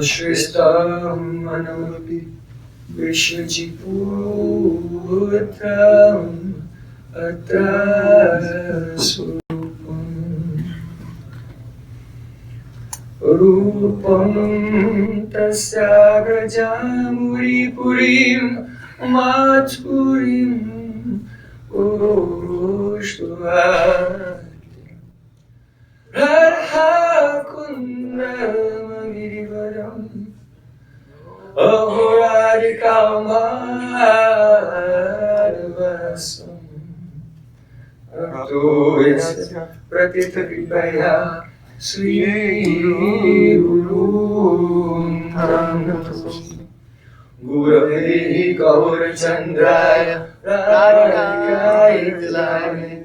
Sristam Manamapi Vishwajiputam Atasupam Rupam Tasyagrajamuri Purim Maturim Ushtuvari Rādhā-Kṛṣṇa Ahoradikamadvasam Artoyasya Pratitha-kripaya Sri Gurun Gurave Gaurachandraya Rādhikaya Tilaya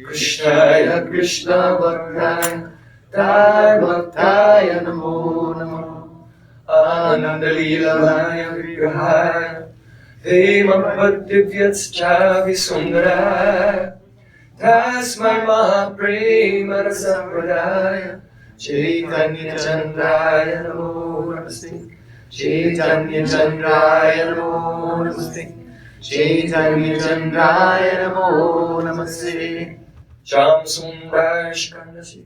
Krishnaya Krishna Bhaktaya Bhaktaya Namo Namo Ananda Leelamaya Vigrahaya Hemabhaktivyascha Visundaraya Tasmai Mahaprema Rasapradaya Chaitanya Chandraya Namo Namaste Chaitanya Chandraya Namo Namaste Chaitanya Chandraya Namo Namaste Sham Sundar Shkandasi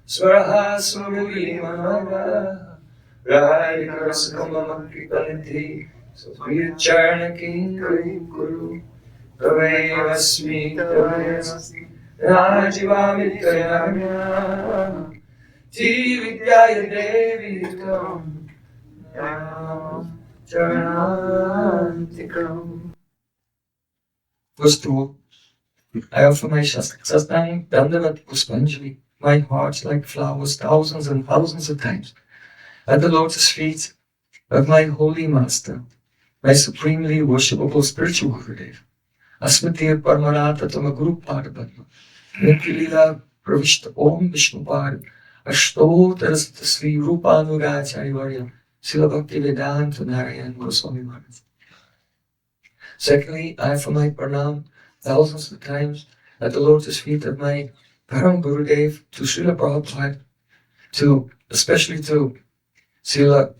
Swaraha Smurli Manava Rādhā-Kṛṣṇa Makripaniti Sopriya Charna Kinkari Guru Tavayasmi Tavayasmi Rajivamityaya Trivikrama Devi Tam Charantikam. First of all, I offer my Shastang Dandavat Puspanjali, my heart like flowers, thousands and thousands of times, at the lotus feet of my holy master, my supremely worshipable spiritual Gurudev, Asmati Paramarata Tama Guru Pada-kamale, Nikilila Pravishta Om Vishnupad, Ashtotarasata Sri Rupanugacharya Varya, Srila Bhaktivedanta Narayan Goswami Maharaj. Secondly, I offer my pranam thousands of times at the lotus feet of my Param Gurudev, to Srila Prabhupada, especially to Srila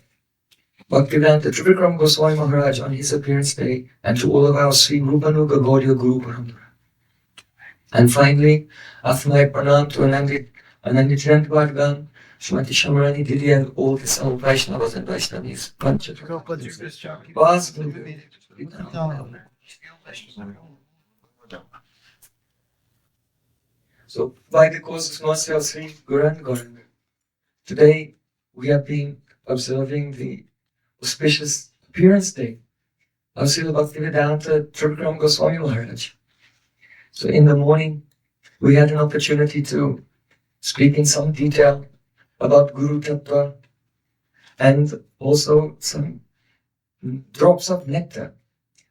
Bhaktivedanta Trivikrama Goswami Maharaj on his appearance day, and to all of our Sri Rupanuga Gaudiya Guru Parampara. And finally, after my pranam to Anandit Bhagavan, Srimati Shamarani Didi, and all the Sal Vaishnavas and Vaishnavis. So, by the causes Master of Sri Gauranga Gauranga, today we have been observing the auspicious appearance day of Srila Bhaktivedanta Trivikrama Goswami Maharaj. So in the morning, we had an opportunity to speak in some detail about Guru Tattva and also some drops of nectar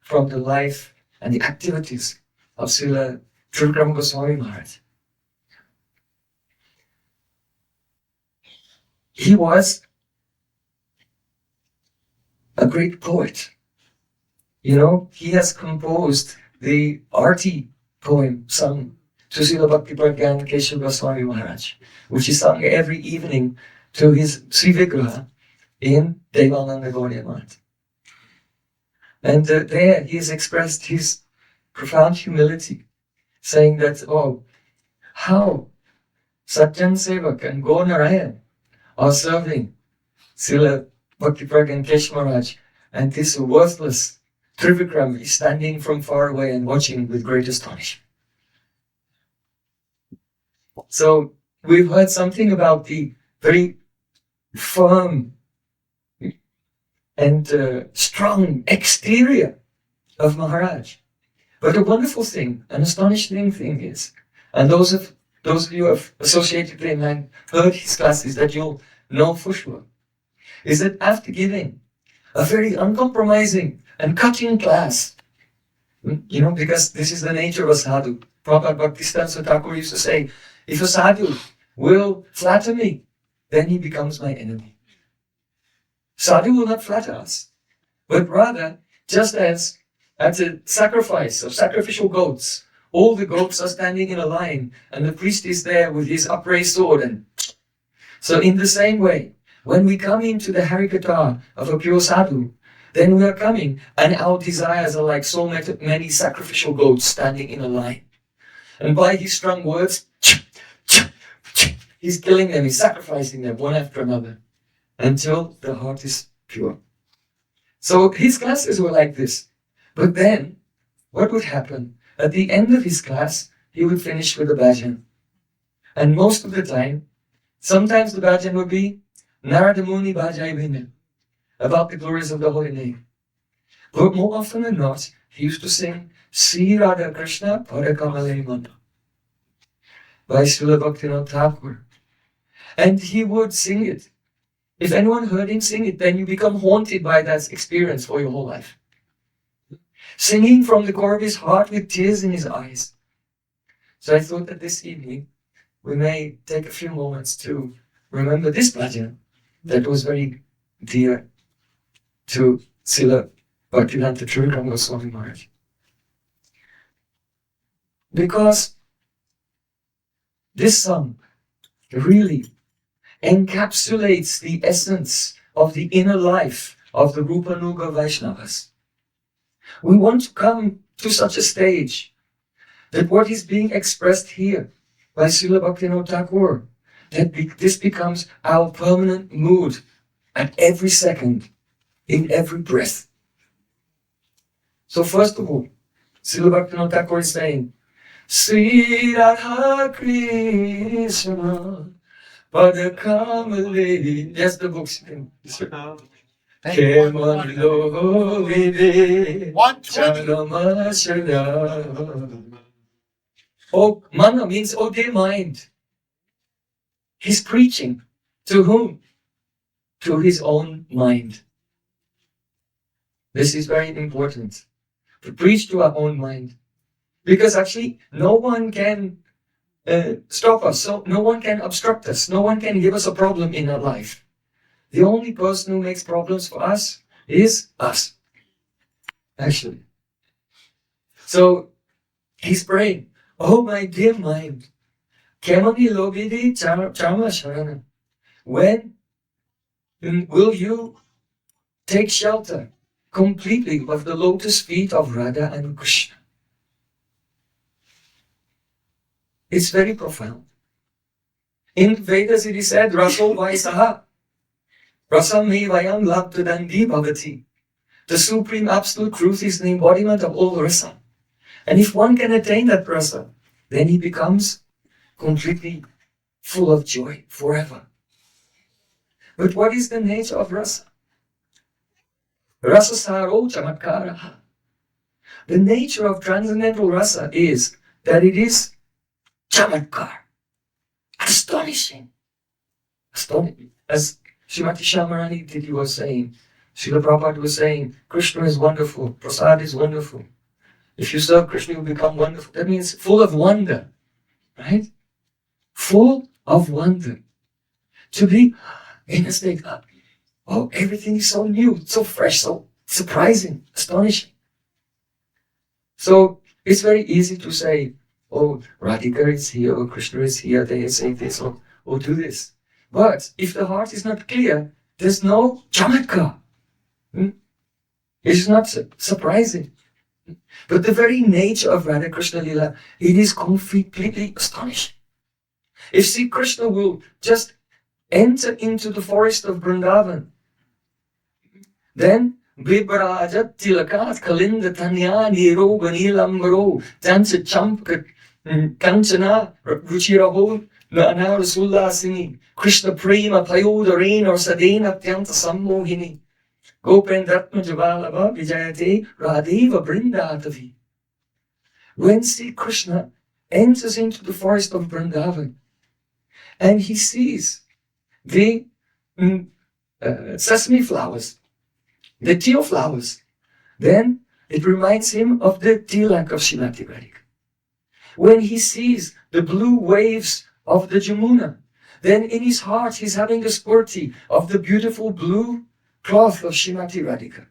from the life and the activities of Srila Trivikrama Goswami Maharaj. He was a great poet. You know, he has composed the arti poem sung to Srila Bhakti Pragyan Keshav Goswami Maharaj, which is sung every evening to his Sri Vigraha in Devananda Gaudiya Math. And there he has expressed his profound humility, saying that, oh, how Satyan Sevak and Gaur Narayan are serving Srila Bhakti Pragyan Keshav Maharaj, and this worthless Trivikrama is standing from far away and watching with great astonishment. So we've heard something about the very firm and strong exterior of Maharaj. But the wonderful thing, an astonishing thing is, and those of you who have associated with him and heard his classes that you'll know for sure, is that after giving a very uncompromising and cutting class, you know, because this is the nature of a sadhu. Prabhupada Bhaktisiddhanta Thakur used to say, if a sadhu will flatter me, then he becomes my enemy. Sadhu will not flatter us, but rather, just as at the sacrifice of sacrificial goats, all the goats are standing in a line, and the priest is there with his upraised sword, and so in the same way, When we come into the Harikatha of a pure sadhu, then we are coming and our desires are like so many sacrificial goats standing in a line. And by his strong words, he's killing them, he's sacrificing them one after another until the heart is pure. So his classes were like this. But then, what would happen? At the end of his class, he would finish with a bhajan. And most of the time, sometimes the bhajan would be Narada Muni Bhajai Bhina, about the glories of the holy name. But more often than not, he used to sing Sri Rādhā-Kṛṣṇa Pada-kamale mantra by Srila Bhaktivinoda Thakur. And he would sing it. If anyone heard him sing it, then you become haunted by that experience for your whole life. Singing from the core of his heart with tears in his eyes. So I thought that this evening we may take a few moments to remember this bhajan that was very dear to Srila Bhaktivedanta Trivikrama Goswami Maharaj. Because this song really encapsulates the essence of the inner life of the Rupanuga Vaishnavas. We want to come to such a stage that what is being expressed here by Srila Bhaktivinoda Thakur, that this becomes our permanent mood at every second, in every breath. So first of all, Srila Bhaktivinoda Thakur is saying, Sri Rādhā-Kṛṣṇa Pada-kamale. That's the books. Oh, mana means, oh dear mind. He's preaching. To whom? To his own mind. This is very important. To preach to our own mind. Because actually, no one can stop us. So no one can obstruct us. No one can give us a problem in our life. The only person who makes problems for us is us. Actually. So he's praying, oh my dear mind, kemani lobidi chama sharana. When will you take shelter completely of the lotus feet of Radha and Krishna? It's very profound. In Vedas it is said, Raso Vaisaha, Rasam Vayam Labdadandi Bhavati. The Supreme Absolute Truth is the embodiment of all rasa. And if one can attain that rasa, then he becomes completely full of joy forever. But what is the nature of rasa? Rasa saro chamatkaraha. The nature of transcendental rasa is that it is chamatkar, astonishing. Astonishing. As Srimati Shamarani Titi was saying, Srila Prabhupada was saying, Krishna is wonderful, Prasad is wonderful. If you serve Krishna, you become wonderful. That means full of wonder, right? Full of wonder. To be in a state of, oh, everything is so new, so fresh, so surprising, astonishing. So it's very easy to say, oh, Radhika is here, or Krishna is here, they say this, or do this. But if the heart is not clear, there's no chamatkar. It's not surprising. But the very nature of Radha Krishna Lila, it is completely astonishing. If Sri Krishna will just enter into the forest of Vrindavan, then Bibrajat Tilakat Kalinda Tanya Niro Ganilambaro Jansa Champat Kanchana Ruchiraho Nana Rasulullah Singhi Krishna Prema Payodarin or Sadena Tyanta Sammohini Gopendratma Javalava Vijayate Radheva Brindatavi. When Sri Krishna enters into the forest of Vrindavan and he sees the sesame flowers, the teal flowers, then it reminds him of the tilak of Srimati Radhika. When he sees the blue waves of the Jamuna, then in his heart he's having a spurti of the beautiful blue cloth of Srimati Radhika.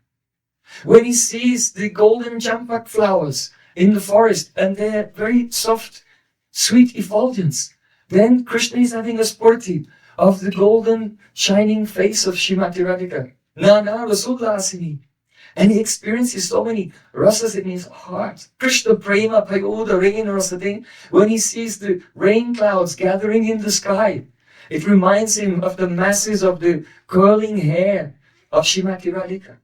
When he sees the golden champak flowers in the forest and their very soft, sweet effulgence, then Krishna is having a spurti of the golden shining face of Srimati Radhika. Nana Rasulasini. And he experiences so many rasas in his heart. Krishna Prema Payoda Rain Rasadin. When he sees the rain clouds gathering in the sky, it reminds him of the masses of the curling hair of Srimati Radhika.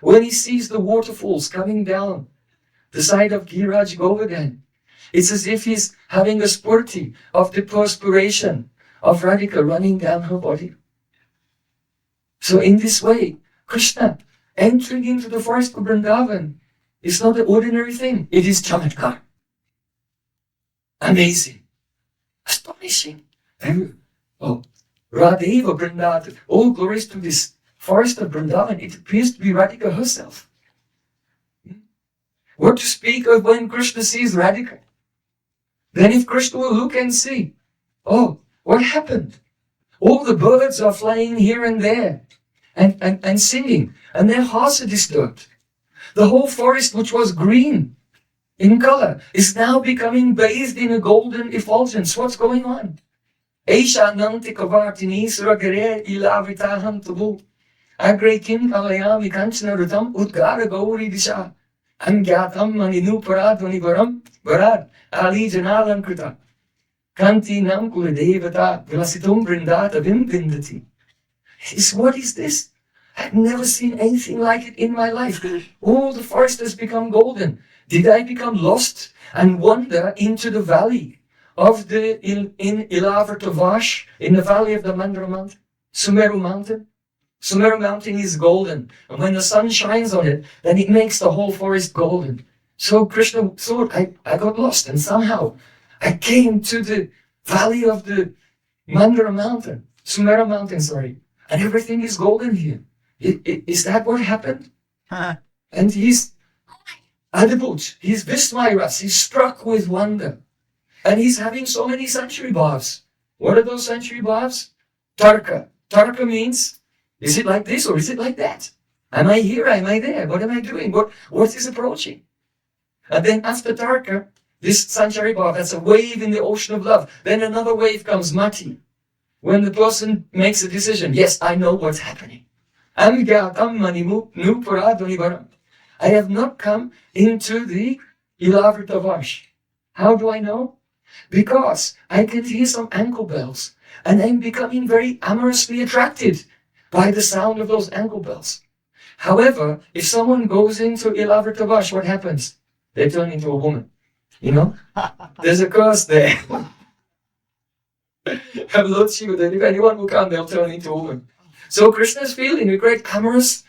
When he sees the waterfalls coming down the side of Giraj Govardhan, it's as if he's having a spurti of the perspiration of Radhika running down her body. So in this way, Krishna entering into the forest of Vrindavan is not an ordinary thing. It is chamatkar. Amazing. Astonishing. Oh, Radheva Vrindavan. All glories to this forest of Vrindavan. It appears to be Radhika herself. What to speak of when Krishna sees Radhika? Then if Krishna will look and see, oh, what happened? All the birds are flying here and there and singing, and their hearts are disturbed. The whole forest, which was green in color, is now becoming bathed in a golden effulgence. What's going on? Aisha nanti kavartini suragare ilavritaham tabu. Agre kim kalayami kanchana rutam udgara gauri disha. Angyatam maninu paradvani varam varad ali janalam krita. Kanti nam kuladevata vilasitum brindata vindati. What is this? I've never seen anything like it in my life. All the forest has become golden. Did I become lost and wander into the valley of the in Ilavartavash, in the valley of the Mandara Mountain, Sumeru Mountain? Sumeru Mountain is golden, and when the sun shines on it, then it makes the whole forest golden. So Krishna thought, I got lost, and somehow I came to the valley of the Mandara Mountain, Sumeru Mountain, sorry, and everything is golden here. Is that what happened? And he's Adibut, he's Vismairas, he's struck with wonder. And he's having so many century bhavs. What are those century bhavs? Tarka. Tarka means, is it like this or is it like that? Am I here? Am I there? What am I doing? What is approaching? And then after Tarka, this Sanchari Bhav, that's a wave in the ocean of love. Then another wave comes, Mati. When the person makes a decision, yes, I know what's happening. I have not come into the Ilavrtavash. How do I know? Because I can hear some ankle bells, and I'm becoming very amorously attracted by the sound of those ankle bells. However, if someone goes into Ilavrtavash, what happens? They turn into a woman. You know? There's a curse there. Have Lord Shiva, that if anyone will come, they'll turn into a woman. So Krishna is feeling a great amorous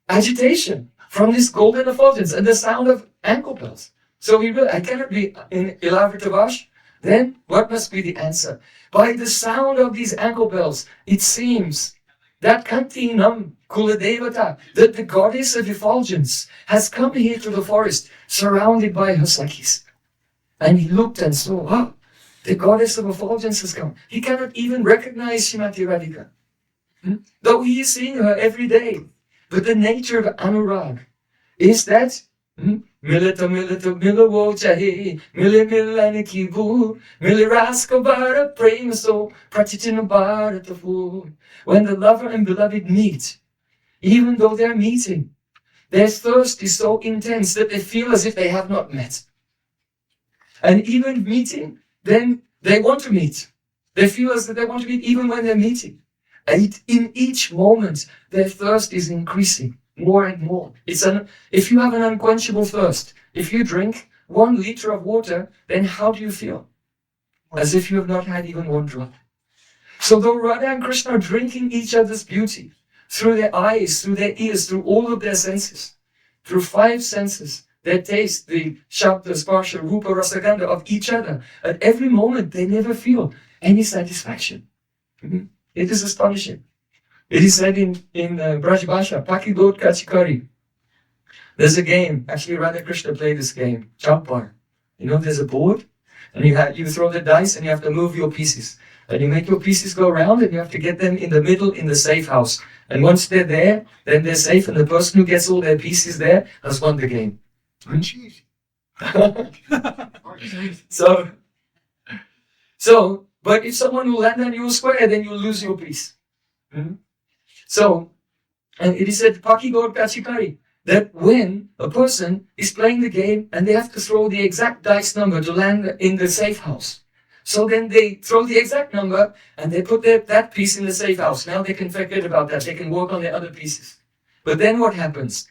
agitation from this golden effulgence and the sound of ankle bells. So he really, I cannot be in Ilavrtavash. Then what must be the answer? By the sound of these ankle bells, it seems that Kantinam Kuladevata, that the goddess of effulgence, has come here to the forest, surrounded by her Sakhis. And he looked and saw, oh, the goddess of effulgence has come. He cannot even recognize Srimati Radhika, though he is seeing her every day. But the nature of Anurag is that Milita milavo chahe, mili milani kibu, mili raskabara prema so pratichina bharatafu. When the lover and beloved meet, even though they're meeting, their thirst is so intense that they feel as if they have not met. And even meeting, then they want to meet. They feel as if they want to meet even when they're meeting. And in each moment, their thirst is increasing more and more. If you have an unquenchable thirst, if you drink 1 liter of water, then how do you feel? As if you have not had even 1 drop. So though Radha and Krishna are drinking each other's beauty through their eyes, through their ears, through all of their senses, through 5 senses, their taste, the shabda, sparsha, rupa, rasagandha of each other, at every moment they never feel any satisfaction. It is astonishing. It is said in Braj Bhasha, Pakidot Kachikari. There's a game, actually Radha-Kṛṣṇa played this game, Chaupar. You know, there's a board, and you throw the dice and you have to move your pieces. And you make your pieces go around and you have to get them in the middle in the safe house. And once they're there, then they're safe, and the person who gets all their pieces there has won the game. So But if someone will land on you square, then you'll lose your peace. So, and it is said, Paki-God-Kachikari, that when a person is playing the game and they have to throw the exact dice number to land in the safe house. So then they throw the exact number and they put that piece in the safe house. Now they can forget about that. They can work on the other pieces. But then what happens?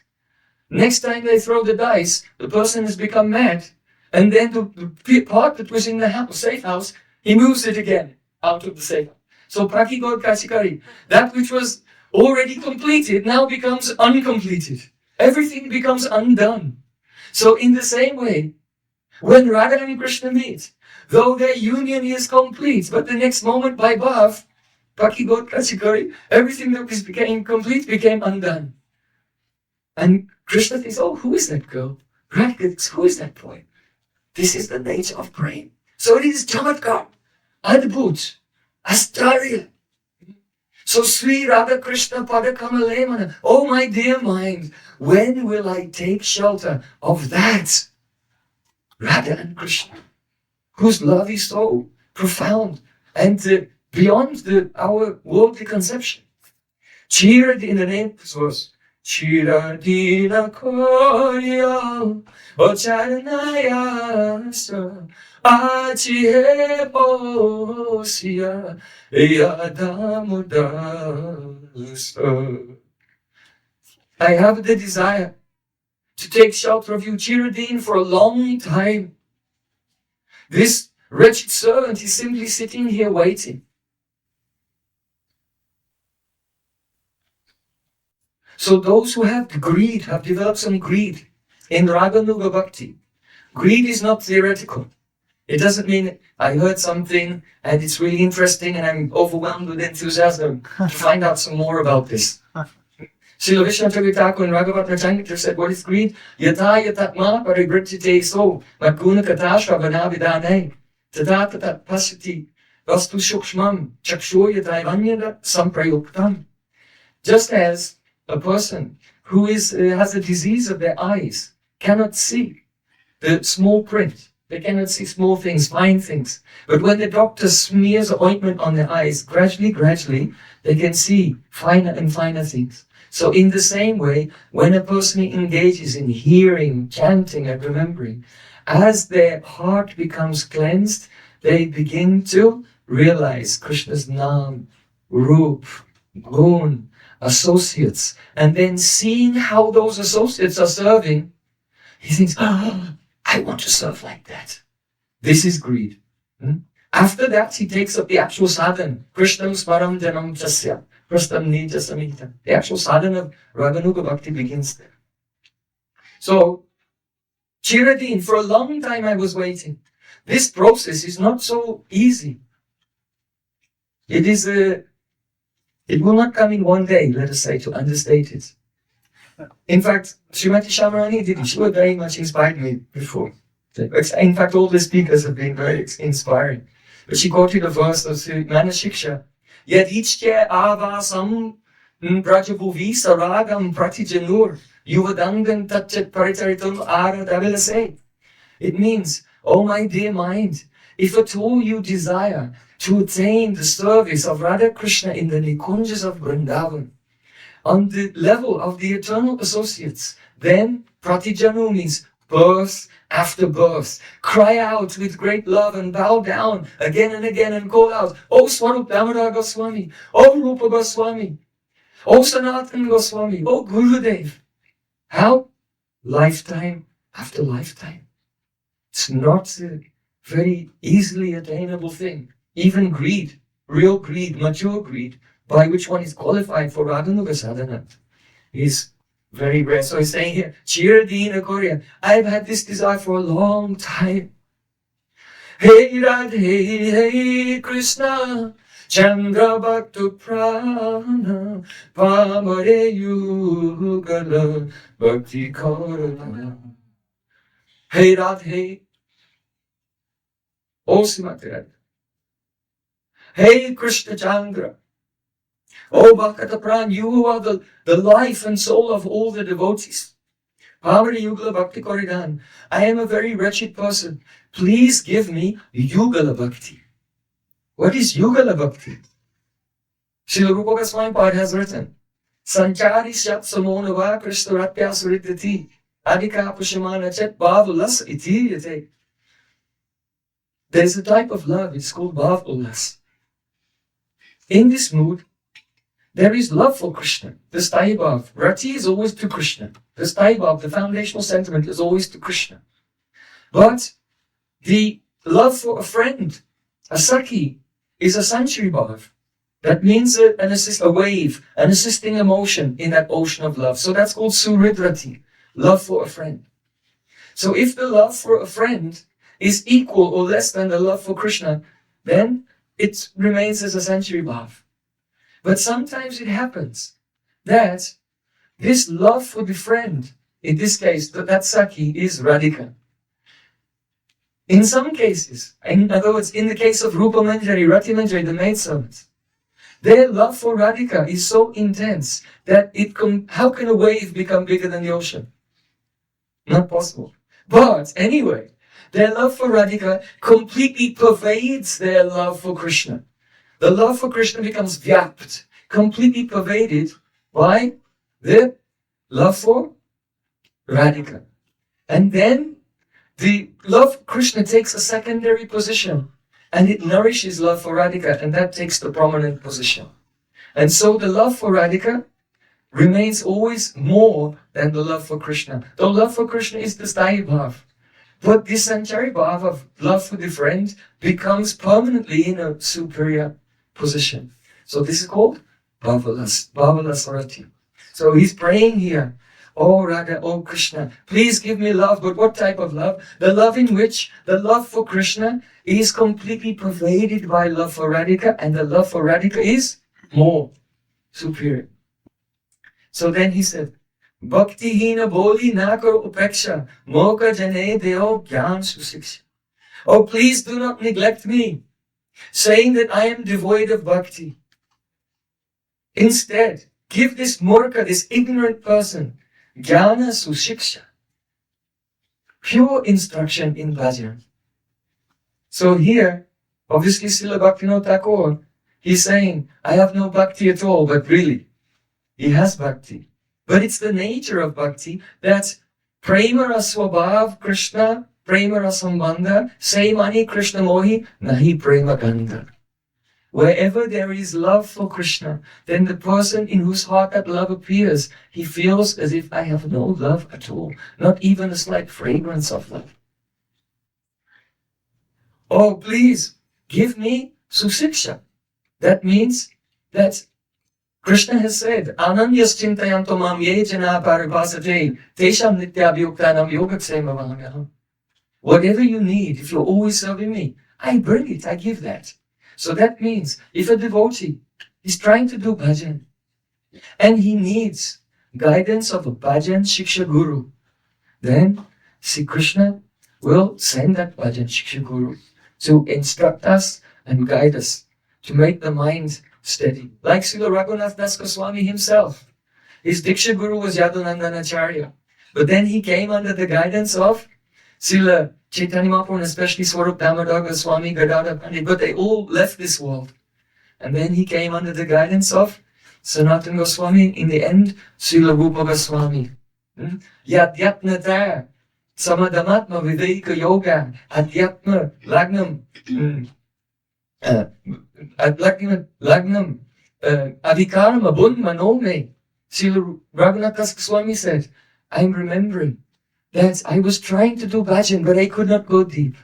Next time they throw the dice, the person has become mad. And then the part that was in the safe house, he moves it again out of the safe house. So Paki-God-Kachikari, that which was already completed now becomes uncompleted. Everything becomes undone. So in the same way, when Radha and Krishna meet, though their union is complete, but the next moment by birth, Paki-God-Kachikari, everything that became complete became undone. And Krishna thinks, oh, who is that girl? Radha thinks, who is that boy? This is the nature of praying. So it is Chamatkar, Adbhut, Astarya. So Sri Rādhā-Kṛṣṇa Pada-kamale mana. Oh my dear mind, when will I take shelter of that Radha and Krishna, whose love is so profound and beyond our worldly conception? Cheered in the name of this verse. Chiradina Korya Ocharanayasa Achihe Posya Yadamudasa. I have the desire to take shelter of you, Chiradin, for a long time. This wretched servant is simply sitting here waiting. So those who have greed, have developed some greed in Raganuga Bhakti. Greed is not theoretical. It doesn't mean I heard something and it's really interesting and I'm overwhelmed with enthusiasm to find out some more about this. Srila Vishnu Thakur and Raghavatna Chaitanya said, what is greed? Yata yatatma paribhrajite so madguna katasha vanavidane tata tatat pasyati vastu shukshmam chaksho yatayvanyada samprayuktam. Just as a person who has a disease of their eyes cannot see the small print. They cannot see small things, fine things. But when the doctor smears ointment on their eyes, gradually, they can see finer and finer things. So in the same way, when a person engages in hearing, chanting and remembering, as their heart becomes cleansed, they begin to realize Krishna's Naam, Roop, Gun, associates, and then seeing how those associates are serving, he thinks, oh, I want to serve like that. This is greed. After that, he takes up the actual sadhana. Krishnam smaram janam chasya, Krishnam nija samhita. The actual sadhana of Raganuga Bhakti begins there. So, Chiradin, for a long time I was waiting. This process is not so easy. It will not come in one day, let us say, to understate it. In fact, Srimati Shamarani did it. She was very much inspired me before. In fact, all the speakers have been very inspiring. But she quoted a verse of Manashiksha. Yadhichya avasam brajabuvi saragam pratijanur yuvadangan tatchat paritaritam aradavila. It means, oh my dear mind, if at all you desire to attain the service of Radha-Kṛṣṇa in the Nikunjas of Vrindavan, on the level of the eternal associates, then pratijanu means birth after birth. Cry out with great love and bow down again and again and call out, O Swarup Damodar Goswami, O Rupa Goswami, O Sanatan Goswami, O Gurudev. How? Lifetime after lifetime. It's not a very easily attainable thing. Even greed, real greed, mature greed, by which one is qualified for Raganuga sadhana, is very rare. So he's saying here, Chiradina Korya, I've had this desire for a long time. Hey Radhe, hey Krishna, Chandra Bhakta Prana, Pamare Yugala, Bhakti Korana. Hey Radhe, O Srimati Radha. Hey Krishna Chandra, O Bhakta Pran, you who are the life and soul of all the devotees. Pamari Yugala Bhakti Koridan, I am a very wretched person. Please give me Yugala Bhakti. What is Yugala Bhakti? Srila Rupa Goswami Pad has written, Sanchari Shat Samonava Krishna Ratya Suridati Adhika Pushamana Chet Bhavulas Iti Yate. There's a type of love, it's called Bhavulas. In this mood, there is love for Krishna, the Sthayi Bhav. Rati is always to Krishna. The Sthayi Bhav, the foundational sentiment, is always to Krishna. But the love for a friend, a Sakhi, is a Sanchari Bhav. That means a wave, an assisting emotion in that ocean of love. So that's called Suridrati, love for a friend. So if the love for a friend is equal or less than the love for Krishna, then it remains as a Sanchari Bhav. But sometimes it happens that this love for the friend, in this case, that Sakhi is Radhika. In some cases, in other words, in the case of Rupa Manjari, Rati Manjari, the maidservants, their love for Radhika is so intense that how can a wave become bigger than the ocean? Not possible. But anyway, their love for Radhika completely pervades their love for Krishna. The love for Krishna becomes vyapt, completely pervaded by the love for Radhika. And then the love for Krishna takes a secondary position and it nourishes love for Radhika, and that takes the prominent position. And so the love for Radhika remains always more than the love for Krishna. The love for Krishna is the Sthayi Bhav. But this Sanchari Bhav of love for the friend becomes permanently in a superior position. So this is called Bhavalas Rati. So he's praying here, Oh Radha, oh Krishna, please give me love. But what type of love? The love in which the love for Krishna is completely pervaded by love for Radhika, and the love for Radhika is more superior. So then he said, Bhakti hina boli na karo upeksha, moka jane deo gyan susiksha. Oh, please do not neglect me, saying that I am devoid of bhakti. Instead, give this murka, this ignorant person, jnana susiksha, pure instruction in bhajan. So here, obviously Srila Bhaktivinoda Thakur, he's saying, I have no bhakti at all, but really, he has bhakti. But it's the nature of bhakti that prema raswabhav Krishna, prema rasambandha, say mani Krishna mohi, nahi prema gandha. Wherever there is love for Krishna, then the person in whose heart that love appears, he feels as if I have no love at all, not even a slight fragrance of love. Oh, please, give me susiksha. That means that Krishna has said, Ananyas chintayanto mam ye jana paribhasate, tesham nityabhyuktanam yogaksema vahangaham. Whatever you need, if you're always serving me, I bring it, I give that. So that means, if a devotee is trying to do bhajan, and he needs guidance of a bhajan shiksha guru, then Sri Krishna will send that bhajan shiksha guru to instruct us and guide us, to make the mind steady. Like Srila Raghunath Das Goswami himself. His Diksha Guru was Yadunandanacharya. But then he came under the guidance of Srila Chaitanya Mahaprabhu, and especially Swarup Damodar Goswami, Gadadhar Pandit, but they all left this world. And then he came under the guidance of Sanatana Goswami, in the end, Srila Rupa Goswami. Yadyatnata Samadamatma Viveka Yoga Adhyatma Lagnam Lagnam Adhikarama Bunmanome. Srila Raghunath Das Goswami said, I'm remembering that I was trying to do bhajan, but I could not go deep.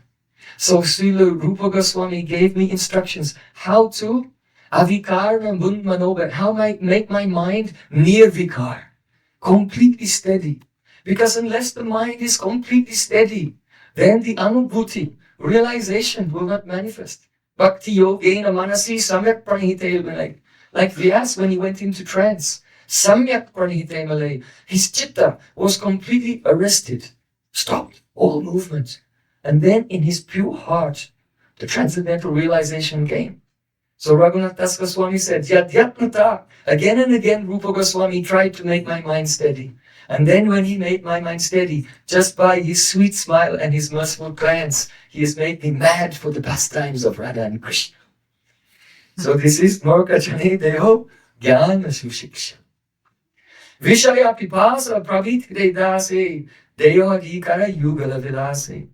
So Srila Rupa Goswami gave me instructions how to avikarma bunmanoba, how I make my mind near vikar, completely steady. Because unless the mind is completely steady, then the anubhuti, realization, will not manifest. Bhakti yogena manasi samyak pranihite malay. Like Vyas when he went into trance. Samyak pranihite malay. His chitta was completely arrested, stopped all movement. And then in his pure heart, the transcendental realization came. So Raghunath Das Goswami said, Yadyatnata. Again and again Rupa Goswami tried to make my mind steady. And then when he made my mind steady, just by his sweet smile and his merciful glance, he has made me mad for the pastimes of Radha and Krishna. So this is Morkachane Deho Jnana Sushiksha. Vishaya Pipasa Pravit Dase Deho Adhikara Yugala Vidase.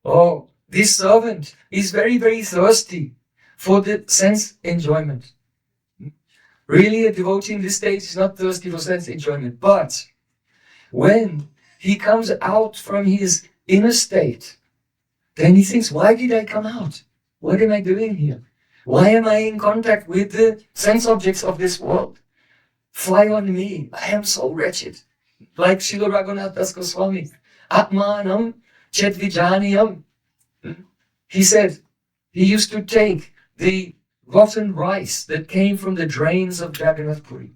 Oh, this servant is very, very thirsty for the sense enjoyment. Really, a devotee in this stage is not thirsty for sense enjoyment. But when he comes out from his inner state, then he thinks, why did I come out? What am I doing here? Why am I in contact with the sense objects of this world? Fly on me. I am so wretched. Like Srila Raghunath Das Goswami. Atmanam Chetvijaniyam. He said he used to take the rotten rice that came from the drains of Jagannath Puri,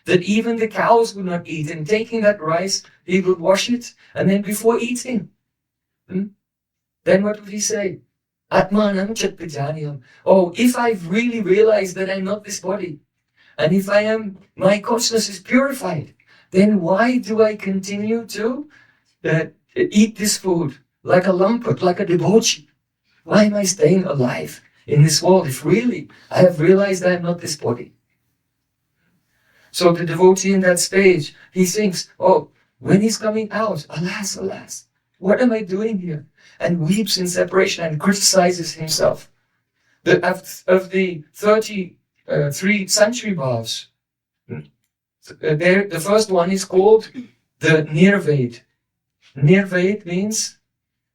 that even the cows would not eat, and taking that rice, he would wash it, and then before eating, then what would he say? Atmanam Chetvijaniyam. Oh, if I've really realized that I'm not this body, and if my consciousness is purified, then why do I continue to eat this food like a lumpert, like a debauchee? Why am I staying alive in this world if really I have realized I am not this body? So the devotee in that stage, he thinks, oh, when he's coming out, alas, alas, what am I doing here? And weeps in separation and criticizes himself. Of the 33 century bhavs, the first one is called the Nirved. Nirved means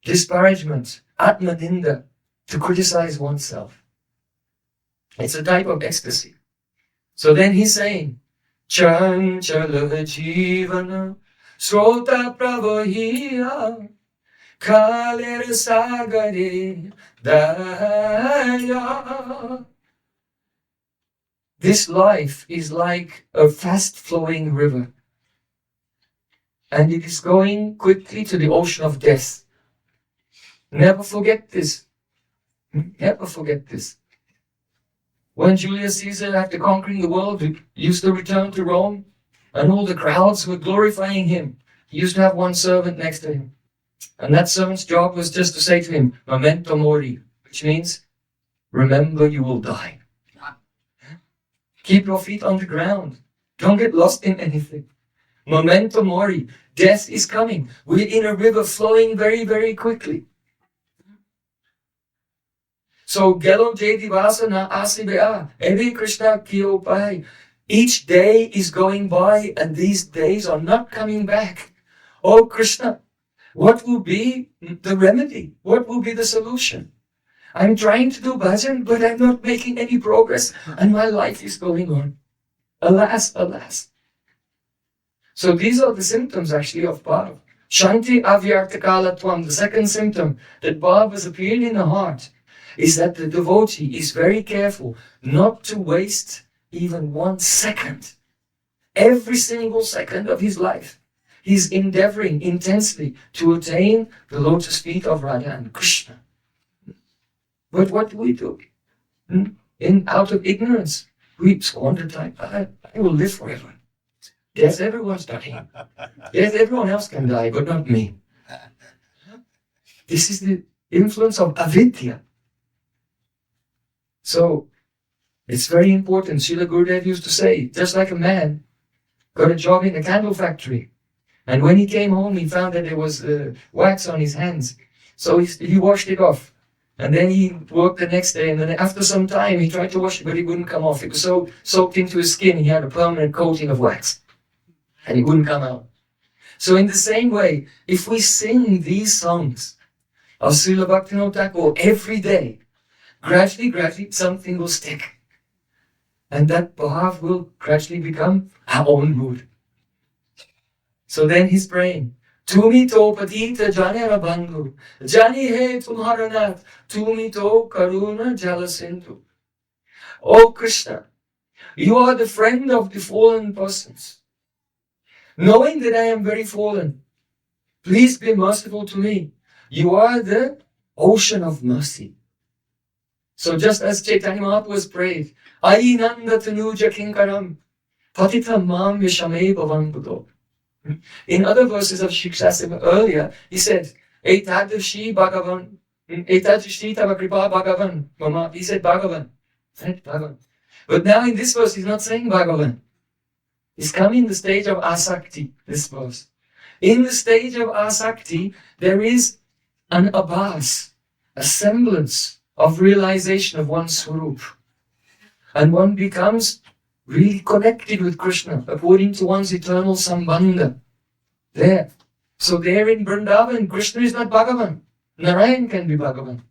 disparagement, atmaninda, to criticize oneself. It's a type of ecstasy. So then he's saying, Chanchala jivana srota pravahiya kaler sagare daya. This life is like a fast-flowing river, and it is going quickly to the ocean of death. Never forget this. Never forget this. When Julius Caesar, after conquering the world, used to return to Rome, and all the crowds were glorifying him, he used to have one servant next to him. And that servant's job was just to say to him, Memento mori, which means, remember you will die. Keep your feet on the ground. Don't get lost in anything. Memento mori, death is coming. We're in a river flowing very, very quickly. So, Gelo Jedi Vasana Asibea, Eve Krishna Kyopai. Each day is going by, and these days are not coming back. Oh Krishna, what will be the remedy? What will be the solution? I'm trying to do bhajan, but I'm not making any progress, and my life is going on. Alas, alas. So these are the symptoms actually of bhav. Shanti avyartakalatvam, the second symptom that bhav has appeared in the heart, is that the devotee is very careful not to waste even 1 second. Every single second of his life, he's endeavoring intensely to attain the lotus feet of Radha and Krishna. But what do? Out of ignorance, we squander time. I will live forever. Yes, everyone's dying. Yes, everyone else can die, but not me. This is the influence of avidya. So, it's very important. Srila Gurudev used to say, just like a man got a job in a candle factory, and when he came home, he found that there was wax on his hands. So he washed it off. And then he worked the next day, and then after some time, he tried to wash it, but it wouldn't come off. It was so soaked into his skin, he had a permanent coating of wax. And it wouldn't come out. So in the same way, if we sing these songs of Srila Bhaktivinoda Thakur every day, gradually, something will stick. And that bhav will gradually become our own mood. So then he's praying, Tumi to patita janera bandhu, jani hai tumhara nath, tumi to karuna jalasindu. Oh Krishna, you are the friend of the fallen persons. Knowing that I am very fallen, please be merciful to me. You are the ocean of mercy. So just as Chaitanya Mahaprabhu has prayed, Ainanda tanuja kinkaram, patita mam yashame bhavanbudo. In other verses of Shikshasana earlier, he said, Etadashi Bhagavan Etajishtitava kripa Bhagavan. Mama, he said Bhagavan. Right? Bhagavan. But now in this verse, he's not saying Bhagavan. He's coming in the stage of asakti, this verse. In the stage of asakti, there is an abhas, a semblance of realization of one's swarup. And one becomes really connected with Krishna according to one's eternal sambandha. There. So there in Vrindavan, Krishna is not Bhagavan. Narayan can be Bhagavan.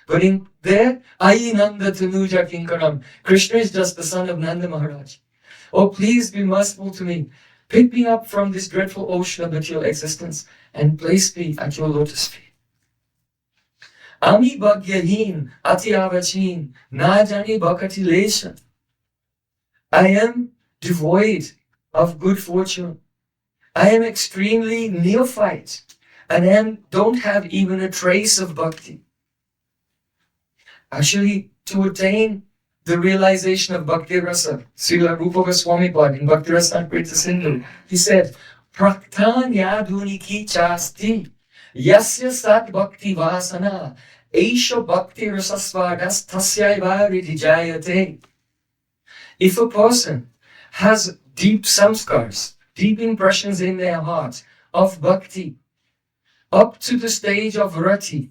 But in there, Ayi Nanda Tanuja Kinkaram, Krishna is just the son of Nanda Maharaj. Oh, please be merciful to me. Pick me up from this dreadful ocean of material existence and place me at your lotus feet. Ami bhagyahin ati avachin na jani bhakati lesha. I am devoid of good fortune. I am extremely neophyte and don't have even a trace of bhakti. Actually, to attain the realization of Bhakti Rasa, Srila Rupa Goswami Pad in Bhakti Rasa Amrita Sindhu, he said, Praktanya duniki chasti yasya sat bhakti vasana Aisha bhakti rasasvadas tasyaiva ridijayate. If a person has deep samskars, deep impressions in their heart of bhakti, up to the stage of rati,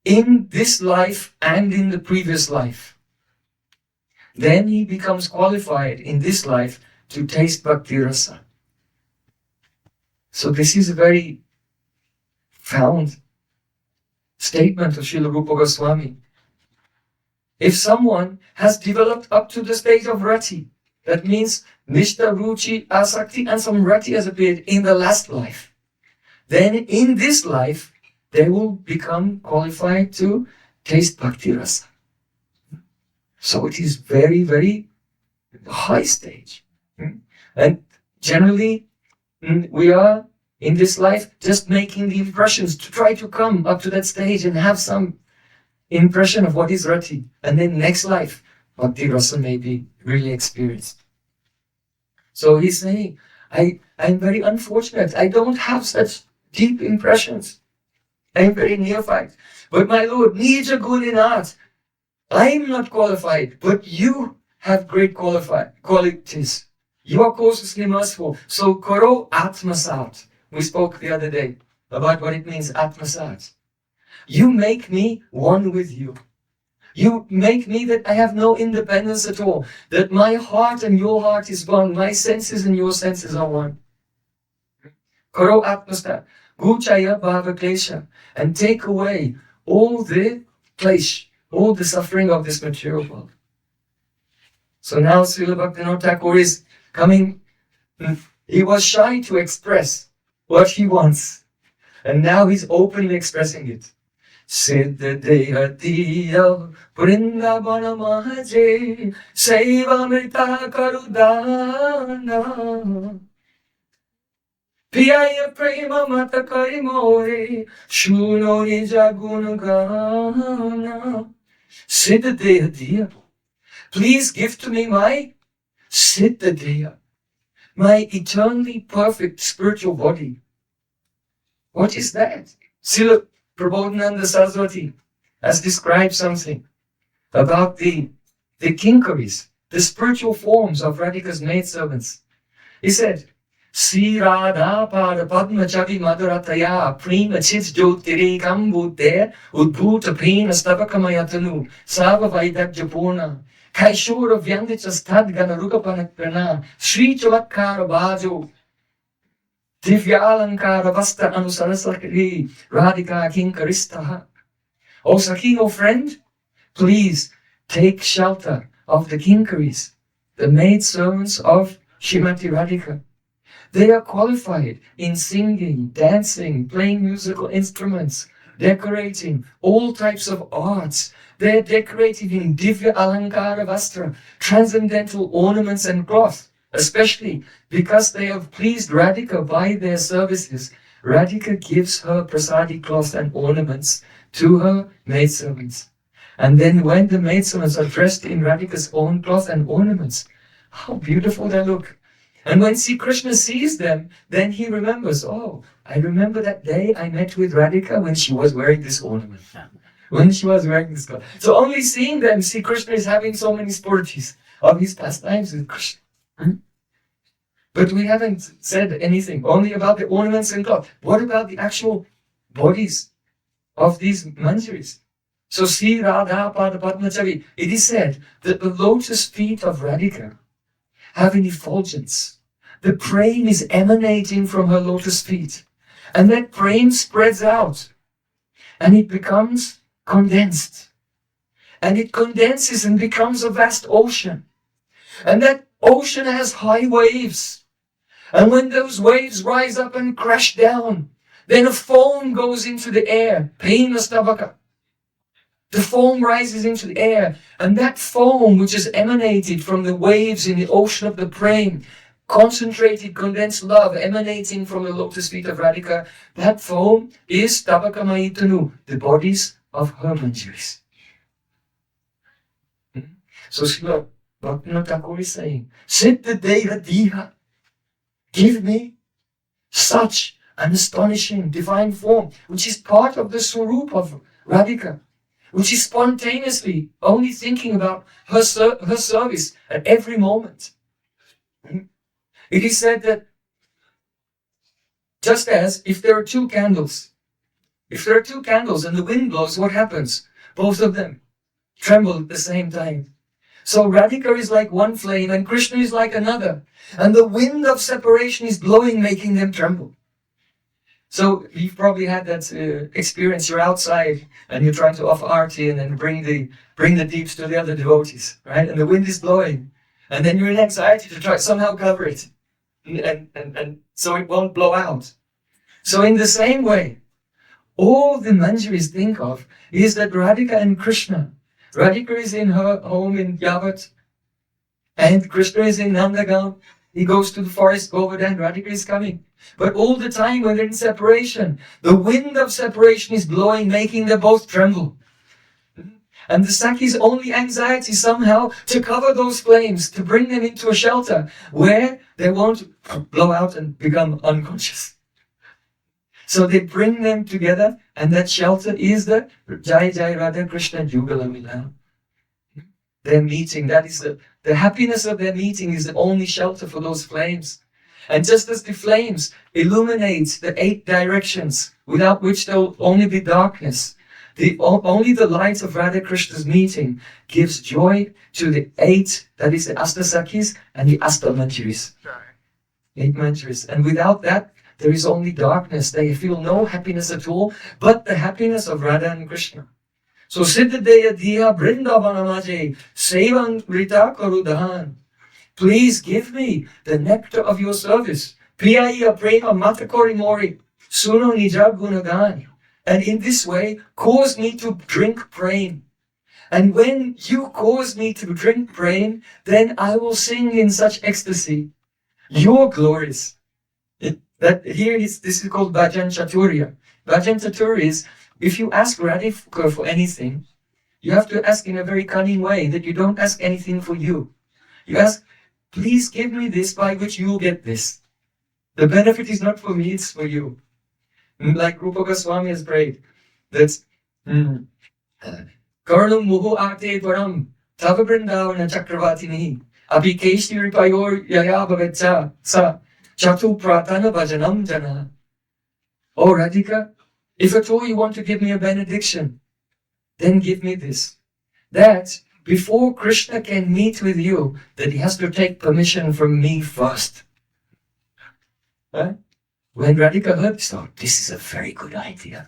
in this life and in the previous life, then he becomes qualified in this life to taste bhakti rasa. So this is a very profound statement of Srila Rupa Goswami. If someone has developed up to the stage of rati, that means nishta, ruchi, asakti, and some rati has appeared in the last life, then in this life they will become qualified to taste bhakti rasa. So it is very, very high stage. And generally, we are in this life just making the impressions to try to come up to that stage and have some impression of what is rati. And then next life, bhakti rasa may be really experienced. So he's saying, I'm very unfortunate. I don't have such deep impressions. I'm very neophyte. But my Lord, nija guninat, I'm not qualified, but you have great qualities. You are cautiously merciful. So karo atmasat. We spoke the other day about what it means, atmasat. You make me one with you. You make me that I have no independence at all. That my heart and your heart is one. My senses and your senses are one. Karo atmasat. Guchaya bhava klesha. And take away all the klesh, all the suffering of this material world. So now Srila Bhaktivinoda Thakur is coming. He was shy to express what he wants. And now he's openly expressing it. Siddha dehatiya vrindavana mahaje Saiva mrita karudana Piyaya prema mata kari more Shuno nija gunagana. Siddha dehatiya, please give to me my Siddha deha, my eternally perfect spiritual body. What is that? Srila Prabodhananda Saraswati has described something about the kinkaris, the spiritual forms of Radhika's maidservants. He said, Sri Rādhā Pada-Padma Chavi Madhurataya Prima Chit Jyotirikam Buddhe Udbhuta Prima Stavakamayatanu Sava Vaidagjapurna Kaishura Vyandichas Tadgana Rukapanakprana Sri Chalakkara Bhajo Divyalankara Vasta Anusarasakari Radhika Kinkaristaha. O Sakhi, O friend, please take shelter of the kinkaris, the maidservants of Srimati Radhika. They are qualified in singing, dancing, playing musical instruments, decorating, all types of arts. They are decorated in Divya Alankara Vastra, transcendental ornaments and cloth, especially because they have pleased Radhika by their services. Radhika gives her prasadi cloth and ornaments to her maidservants. And then when the maidservants are dressed in Radhika's own cloth and ornaments, how beautiful they look. And when Sri Krishna sees them, then he remembers, oh, I remember that day I met with Radhika when she was wearing this ornament. When she was wearing this color. So only seeing them, Sri Krishna is having so many spurtis of his pastimes with Krishna. But we haven't said anything, only about the ornaments and cloth. What about the actual bodies of these manjaris? So Sri Radha Pada-Padma, it is said that the lotus feet of Radhika have an effulgence. The prem is emanating from her lotus feet. And that prem spreads out. And it becomes condensed. And it condenses and becomes a vast ocean. And that ocean has high waves. And when those waves rise up and crash down, then a foam goes into the air. Painastabaka. The foam rises into the air, and that foam which is emanated from the waves in the ocean of the prem, concentrated, condensed love emanating from the lotus feet of Radhika, that foam is Pada-kamale, the bodies of her manjaris. So Srila Bhaktivinoda Thakur is saying, Siddha Deva Diha, give me such an astonishing divine form, which is part of the Swarup of Radhika, which is spontaneously only thinking about her service at every moment. It is said that just as if there are two candles, and the wind blows, what happens? Both of them tremble at the same time. So Radhika is like one flame and Krishna is like another. And the wind of separation is blowing, making them tremble. So you've probably had that experience. You're outside and you're trying to offer arti and then bring the deeps to the other devotees, right? And the wind is blowing. And then you're in anxiety to try somehow cover it. And so it won't blow out. So in the same way, all the manjaris think of is that Radhika and Krishna. Radhika is in her home in Yavat, and Krishna is in Nandagaon. He goes to the forest Govardhan, Radhika is coming. But all the time when they're in separation, the wind of separation is blowing, making them both tremble. And the Sakhi's only anxiety somehow to cover those flames, to bring them into a shelter where they won't blow out and become unconscious. So they bring them together, and that shelter is the Jai Jai Rādhā-Kṛṣṇa Jugala Milan. Their meeting, that is the happiness of their meeting is the only shelter for those flames. And just as the flames illuminate the 8 directions, without which there will only be darkness, only the light of Radha-Krishna's meeting gives joy to the 8, that is the Astasakhis and the Astamanjaris. 8 manjaris. And without that, there is only darkness. They feel no happiness at all, but the happiness of Radha and Krishna. So Siddha Deya Diya Vrindavanamaje Sevan Rita Karudahan. Please give me the nectar of your service. Priyaiya Prema Matakori Mori Suno Nijab Gunagan. And in this way, cause me to drink prem. And when you cause me to drink prem, then I will sing in such ecstasy your glories. This is called Bhajan Chaturya. Bhajan Chaturya is, if you ask Radhika for anything, you have to ask in a very cunning way, that you don't ask anything for you. You ask, please give me this by which you will get this. The benefit is not for me, it's for you. Like Rupa Goswami has prayed. That's Karnam Muhu Ate Dwaram Tava Vrindavana Chakravatini Abhikeshni Ripayor Yaya Bhavetcha Sa Chatu Pratana Bhajanam Jana. Oh Radhika, if at all you want to give me a benediction, then give me this. That before Krishna can meet with you, that he has to take permission from me first. Huh? When Radhika heard this, thought, this is a very good idea.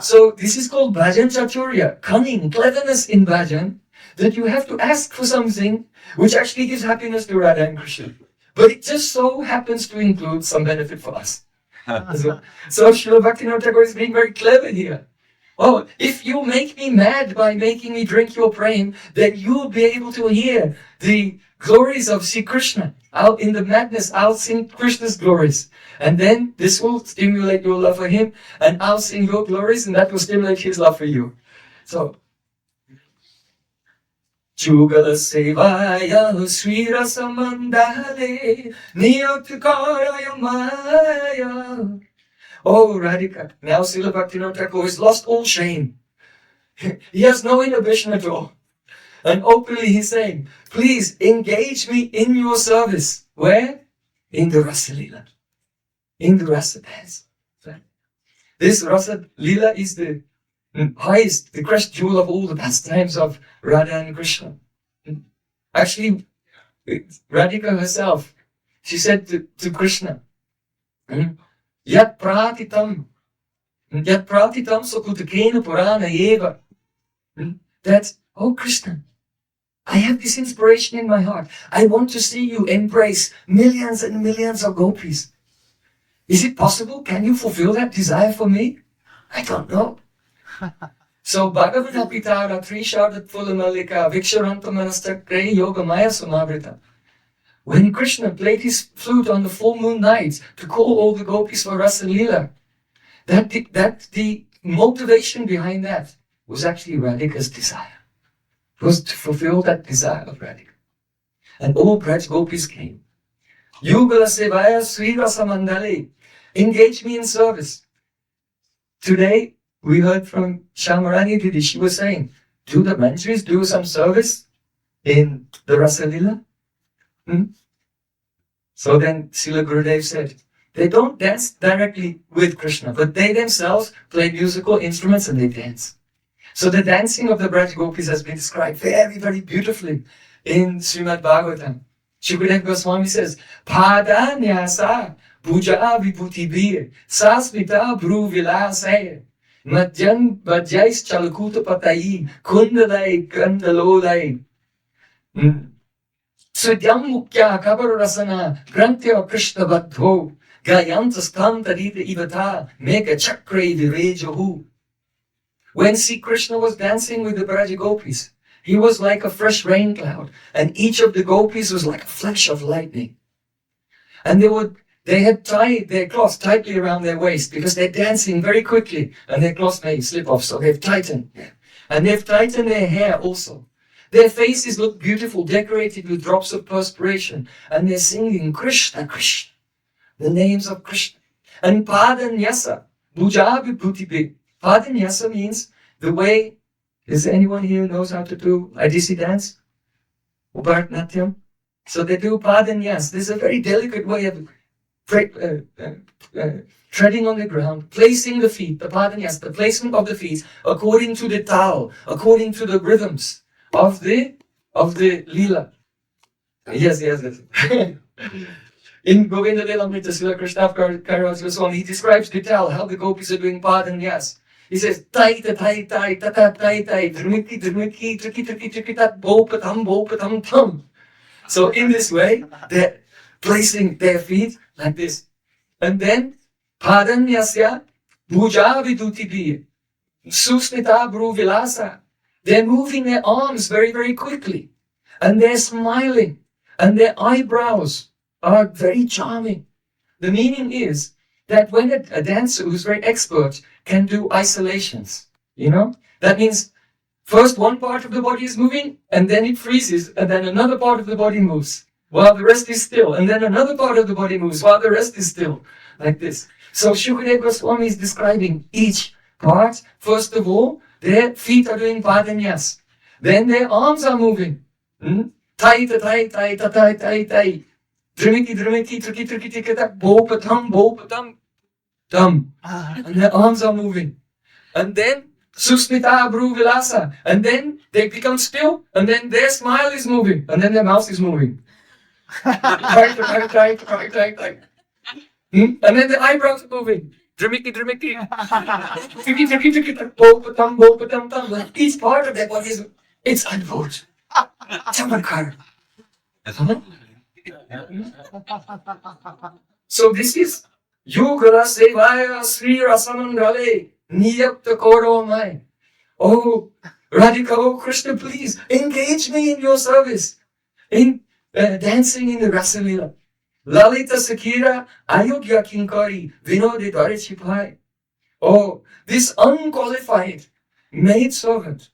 So this is called Bhajan Chaturya, cunning, cleverness in Bhajan, that you have to ask for something which actually gives happiness to Radha and Krishna. But it just so happens to include some benefit for us. So Srila Bhaktivinoda Thakur is being very clever here. Oh, if you make me mad by making me drink your prem, then you'll be able to hear the glories of Sri Krishna. In the madness, I'll sing Krishna's glories. And then this will stimulate your love for him, and I'll sing your glories, and that will stimulate his love for you. So, Jugala Sevaya Sri Rasamandale Niyaktakara Maya. Oh, Radhika. Now Srila Bhaktivinoda Thakur has lost all shame. He has no inhibition at all. And openly he's saying, please engage me in your service. Where? In the Rasa Leela. In the Rasa dance. This Rasa Leela is the highest, the crest jewel of all the pastimes of Radha and Krishna. Actually, Radhika herself, she said to Krishna, Yat pratitam sukutakena purana eva. That, oh Krishna, I have this inspiration in my heart. I want to see you embrace millions and millions of gopis. Is it possible? Can you fulfill that desire for me? I don't know. So Bhagavata Pitara Trishardat Pulamalika Viksharanta Manastakre Yoga Maya Samavrita. When Krishna played his flute on the full moon night to call all the gopis for Rasa Leela, the motivation behind that was actually Radhika's desire. It was to fulfill that desire of Radhika. And all Braj gopis came. Yugala Sevaya Sri Rasa Mandale. Engage me in service. Today, we heard from Shamarani Didi, she was saying, do the Manjaris do some service in the Rasa Leela? So then Srila Gurudev said, they don't dance directly with Krishna, but they themselves play musical instruments and they dance. So the dancing of the Braj Gopis has been described very, very beautifully in Srimad Bhagavatam. Shukadeva Goswami says, Pada-nyasa bhuja vibhuti-bir sasmita bhru vilasaya madhyan vajais chalakuta patayi kundalai kandalolai Sudyam mukya kabar rasana grantya krishna vadho gayantas kantarita ivata mega chakre virejahu. When Sri Krishna was dancing with the Braja Gopis, he was like a fresh rain cloud, and each of the gopis was like a flash of lightning. And they had tied their cloth tightly around their waist because they're dancing very quickly, and their cloth may slip off, so they've tightened. And they've tightened their hair also. Their faces look beautiful, decorated with drops of perspiration, and they're singing Krishna, Krishna, the names of Krishna. And Pada-nyasa, bhuja vibhuti-bir. Pada-nyasa means the way. Is anyone here knows how to do Adisi dance? Or Bharatanatyam? So they do Pada-nyasa. This is a very delicate way of treading on the ground, placing the feet, the Pada-nyasa, the placement of the feet according to the tal, according to the rhythms of the Leela. Yes. In Govinda Leelamrita, Srila Krishna Kaviraj Goswami, he describes the tal, how the gopis are doing Pada-nyasa. He says, tai ta tai tai ta ta tai tai dhrmiki dhrmiki triki triki triki tat bo patam tam. So in this way, they're placing their feet like this. And then Pada-nyasya bhuja vibhuti-bir susmita bhru vilasa. They're moving their arms very, very quickly. And they're smiling. And their eyebrows are very charming. The meaning is that when a dancer who's very expert can do isolations, that means first one part of the body is moving, and then it freezes, and then another part of the body moves, while the rest is still, and then another part of the body moves, while the rest is still, like this. So Shukadeva Goswami is describing each part. First of all, their feet are doing Pada-nyasa. Then their arms are moving. Tai ta tai tai ta tai tai tai. Dhrmiki dhrmiki triki triki triki ta bo patam tam. And their arms are moving. And then susmita bhru vilasa. And then they become still. And then their smile is moving. And then their mouth is moving. And then the eyebrows are moving. Dhrmiki dhrmiki. Triki triki triki bo patam tam. Like each part of their body is, it's advut. Chamatkar. So this is Yugala Sevaya Sri Rasamandale Niyakta Koro Mai. Oh, Radhika, oh Krishna, please engage me in your service, in dancing in the Rasa Leela. Lalita Sakira Ayogya Kinkari Vinodi Darichipai. Oh, this unqualified maidservant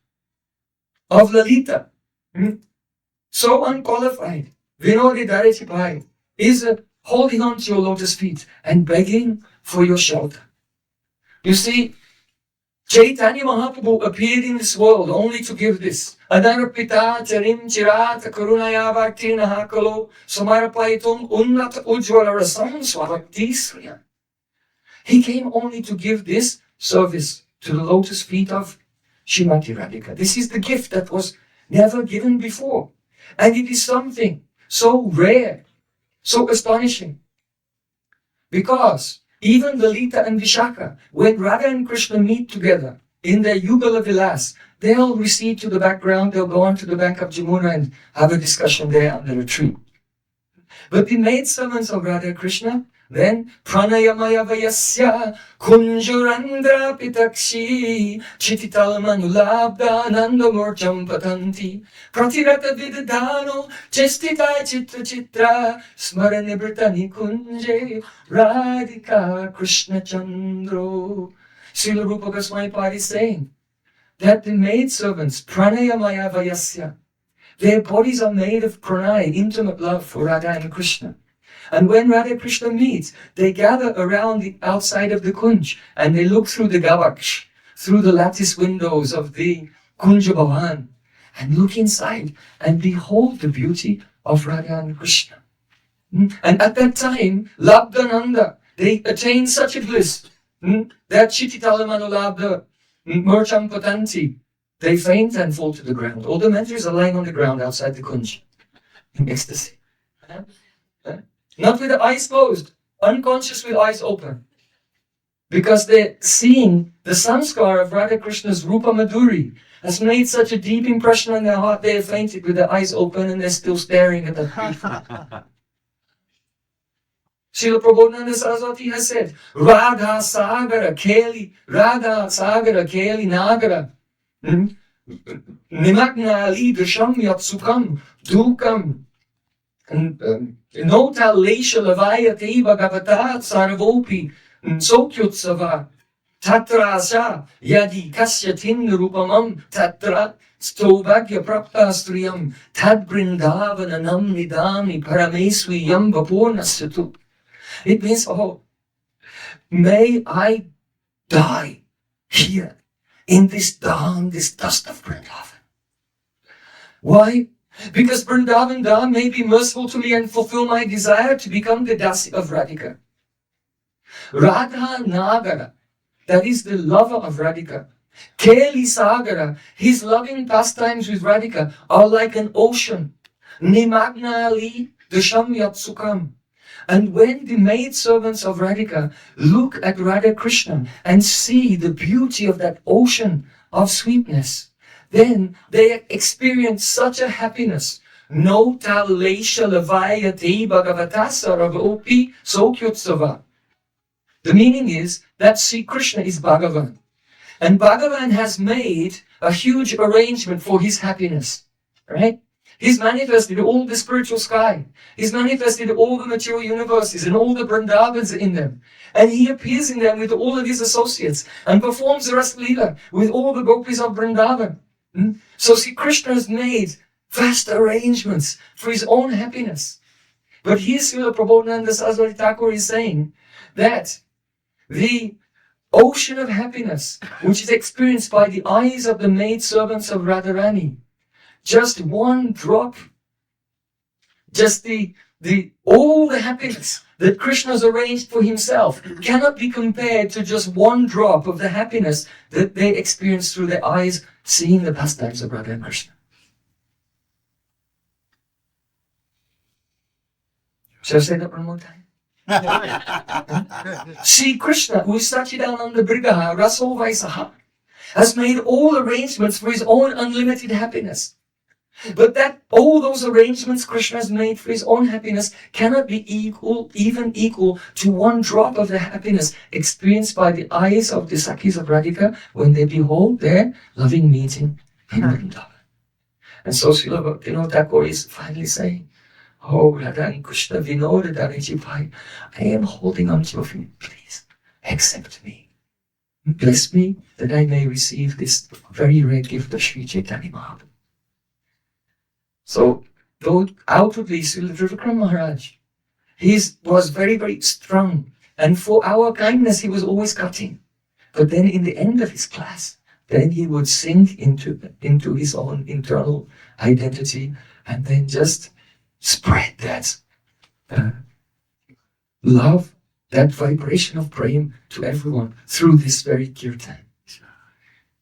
of Lalita, so unqualified, Vinodi Darachipai, is holding on to your lotus feet and begging for your shelter. You see, Chaitanya Mahaprabhu appeared in this world only to give this. Adarpita charim chirata karunaya bhaktina hakalo samarapaitum unnata ujjvala rasam swabhaktisriya. He came only to give this service to the lotus feet of Srimati Radhika. This is the gift that was never given before. And it is something so rare, so astonishing. Because even Lalita and Vishaka, when Radha and Krishna meet together in their Yugala Vilas, they'll recede to the background, they'll go on to the bank of Jamuna and have a discussion there under a tree. But the maidservants of Radha Krishna, then pranayamaya vayasya kunjurandra pitakshi chititalmanulabda nandamurjam patanti pratirata vidadano chestita chitra chitra smaranibrtani kunje Radhika Krishna Chandro. Srila Rupa Goswami Pad is saying that the maidservants pranayamaya vayasya, their bodies are made of pranay, intimate love for Radha and Krishna. And when Radha and Krishna meet, they gather around the outside of the Kunj and they look through the Gavaksh, through the lattice windows of the Kunja Bhavan, and look inside and behold the beauty of Radha and Krishna. And at that time, Labdhananda, they attain such a bliss that Chititalamanulabdha Murcham Patanti, they faint and fall to the ground. All the mantras are lying on the ground outside the Kunj in ecstasy. Not with the eyes closed, unconscious with eyes open. Because they're seeing the samskar of Radha Krishna's Rupa Madhuri has made such a deep impression on their heart, they have fainted with their eyes open and they're still staring at that. Srila Prabodhananda Saraswati has said, Rādhā-Sagara-Keli Nagara, Nimagnali Dasham Yatsukam Dukam, Nota Lesha Lavaya Teva Gavata Saravopi Sokyutsava Tatra Asa Yadi Kasyatin Rupamam Tatra Stovagya Praptastriyam Tad Brindavananam Nidami Parameswi Yam Vapurnasyatu. It means, oh, may I die here in this dham, this dust of Vrindavan. Why? Because Vrindavan Dham may be merciful to me and fulfill my desire to become the dasi of Radhika. Radha Nagara, that is the lover of Radhika. Keli Sagara, his loving pastimes with Radhika are like an ocean. Nimagna Ali Dasham Yatsukam. And when the maidservants of Radhika look at Radha Krishna and see the beauty of that ocean of sweetness, then they experience such a happiness. No talesha lavayate bhagavatasaravopi sokyutsava. The meaning is that Sri Krishna is Bhagavan. And Bhagavan has made a huge arrangement for his happiness. Right? He's manifested all the spiritual sky. He's manifested all the material universes and all the Vrindavans in them. And he appears in them with all of his associates and performs the Ras Leela with all the gopis of Vrindavan. So Sri Krishna has made vast arrangements for his own happiness. But here Srila Prabodhananda Saraswati Thakur is saying that the ocean of happiness, which is experienced by the eyes of the maidservants of Radharani, just one drop, just all the happiness that Krishna has arranged for himself cannot be compared to just one drop of the happiness that they experience through their eyes seeing the pastimes of Radha and Krishna. Shall I say that one more time? See, Krishna, who is Sachidananda Brigaha, Raso Vaisaha, has made all arrangements for his own unlimited happiness. But that all those arrangements Krishna has made for his own happiness cannot be even equal to one drop of the happiness experienced by the eyes of the Sakhis of Radhika when they behold their loving meeting in Vrindavan. And so Srila Bhaktivinoda Thakur is finally saying, oh, Radha and Krishna, Vinoda Darajipai, I am holding on to your feet. Please, accept me. Bless me that I may receive this very rare gift of Sri Chaitanya Mahaprabhu. So, though outwardly, Srila Trivikrama Maharaj, he was very, very strong. And for our kindness, he was always cutting. But then in the end of his class, then he would sink into his own internal identity and then just spread that love, that vibration of prema to everyone through this very kirtan.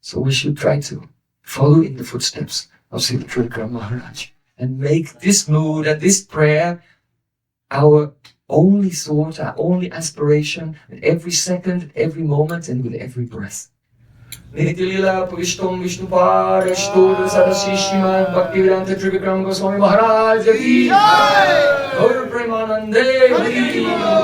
So we should try to follow in the footsteps of Srila Trivikrama Maharaj and make this mood and this prayer our only thought, our only aspiration, at every second, every moment, and with every breath. Nitilila Purishtam Vishnupad Ashtoda Sadasishima Bhaktivedanta Trivikrama Goswami Maharaja Ki Jai! Gaur Premanande Hari